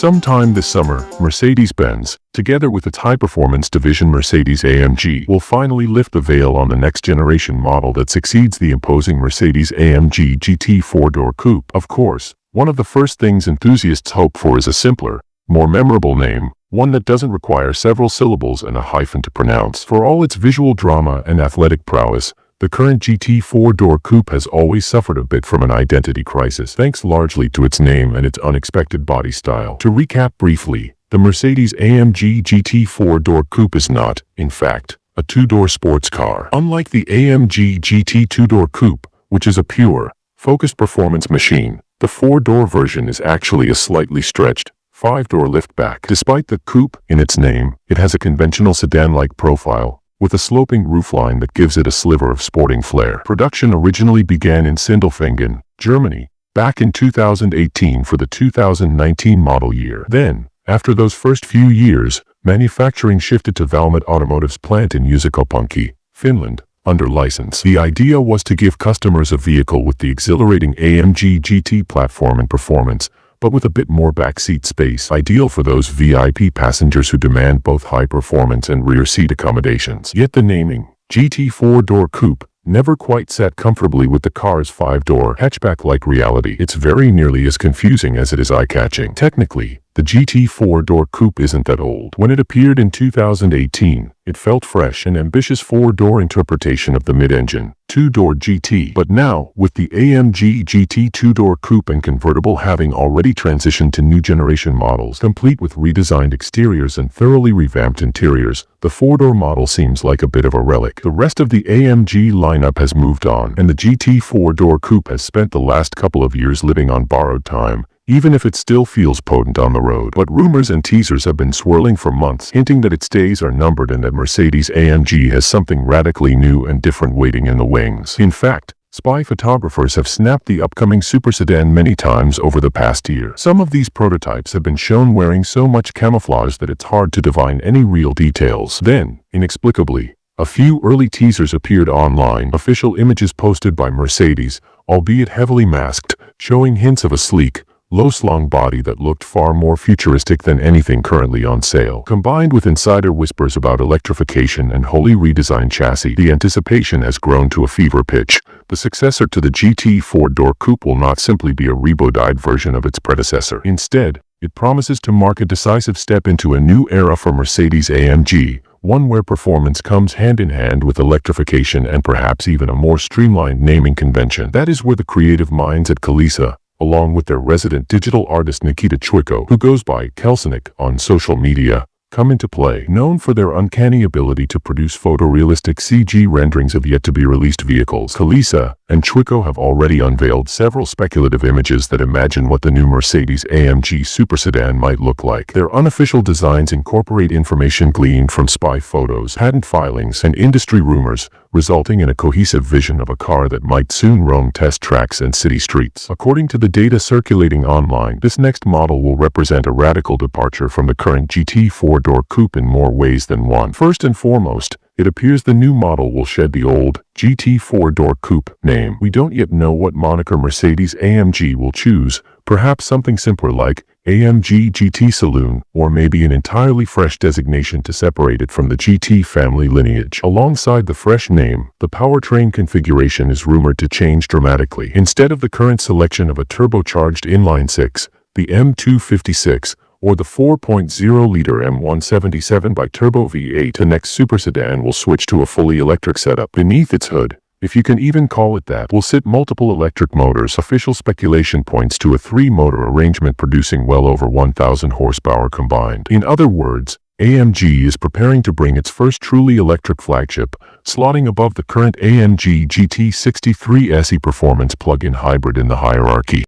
Sometime this summer, Mercedes-Benz, together with its high-performance division Mercedes-AMG, will finally lift the veil on the next-generation model that succeeds the imposing Mercedes-AMG GT 4-door coupe. Of course, one of the first things enthusiasts hope for is a simpler, more memorable name, one that doesn't require several syllables and a hyphen to pronounce. For all its visual drama and athletic prowess, the current GT 4-door coupe has always suffered a bit from an identity crisis, thanks largely to its name and its unexpected body style. To recap briefly, the Mercedes-AMG GT 4-door coupe is not, in fact, a two-door sports car. Unlike the AMG GT 2-door coupe, which is a pure, focused performance machine, the 4-door version is actually a slightly stretched, 5-door liftback. Despite the coupe in its name, it has a conventional sedan-like profile, with a sloping roofline that gives it a sliver of sporting flair. Production originally began in Sindelfingen, Germany, back in 2018 for the 2019 model year. Then, after those first few years, manufacturing shifted to Valmet Automotive's plant in Uusikaupunki, Finland, under license. The idea was to give customers a vehicle with the exhilarating AMG GT platform and performance, but with a bit more backseat space, ideal for those VIP passengers who demand both high performance and rear seat accommodations. Yet the naming, GT 4-door coupe, never quite sat comfortably with the car's 5-door hatchback-like reality. It's very nearly as confusing as it is eye-catching. Technically, the GT 4-door coupe isn't that old. When it appeared in 2018, it felt fresh, an ambitious 4-door interpretation of the mid-engine 2-door GT. But now, with the AMG GT 2-door coupe and convertible having already transitioned to new generation models, complete with redesigned exteriors and thoroughly revamped interiors, the 4-door model seems like a bit of a relic. The rest of the AMG lineup has moved on, and the GT 4-door coupe has spent the last couple of years living on borrowed time, even if it still feels potent on the road. But rumors and teasers have been swirling for months, hinting that its days are numbered and that Mercedes-AMG has something radically new and different waiting in the wings. In fact, spy photographers have snapped the upcoming super sedan many times over the past year. Some of these prototypes have been shown wearing so much camouflage that it's hard to divine any real details. Then, inexplicably, a few early teasers appeared online, official images posted by Mercedes, albeit heavily masked, showing hints of a sleek, low-slung body that looked far more futuristic than anything currently on sale. Combined with insider whispers about electrification and wholly redesigned chassis, the anticipation has grown to a fever pitch. The successor to the GT 4-door coupe will not simply be a rebodied version of its predecessor. Instead, it promises to mark a decisive step into a new era for Mercedes-AMG, one where performance comes hand-in-hand with electrification and perhaps even a more streamlined naming convention. That is where the creative minds at Kalisa, along with their resident digital artist Nikita Choiko, who goes by Kelsonik on social media, come into play. Known for their uncanny ability to produce photorealistic CG renderings of yet-to-be-released vehicles, Kalisa and Choiko have already unveiled several speculative images that imagine what the new Mercedes-AMG super sedan might look like. Their unofficial designs incorporate information gleaned from spy photos, patent filings, and industry rumors, resulting in a cohesive vision of a car that might soon roam test tracks and city streets. According to the data circulating online, this next model will represent a radical departure from the current GT 4-door coupe in more ways than one. First and foremost, it appears the new model will shed the old GT 4-door coupe name. We don't yet know what moniker Mercedes-AMG will choose, perhaps something simpler like AMG GT Saloon, or maybe an entirely fresh designation to separate it from the GT family lineage. Alongside the fresh name, the powertrain configuration is rumored to change dramatically. Instead of the current selection of a turbocharged inline-six, the M256, or the 4.0-liter M177 bi-turbo V8, the next super sedan will switch to a fully electric setup. Beneath its hood, if you can even call it that, will sit multiple electric motors. Official speculation points to a 3-motor arrangement producing well over 1,000 horsepower combined. In other words, AMG is preparing to bring its first truly electric flagship, slotting above the current AMG GT 63 SE performance plug-in hybrid in the hierarchy.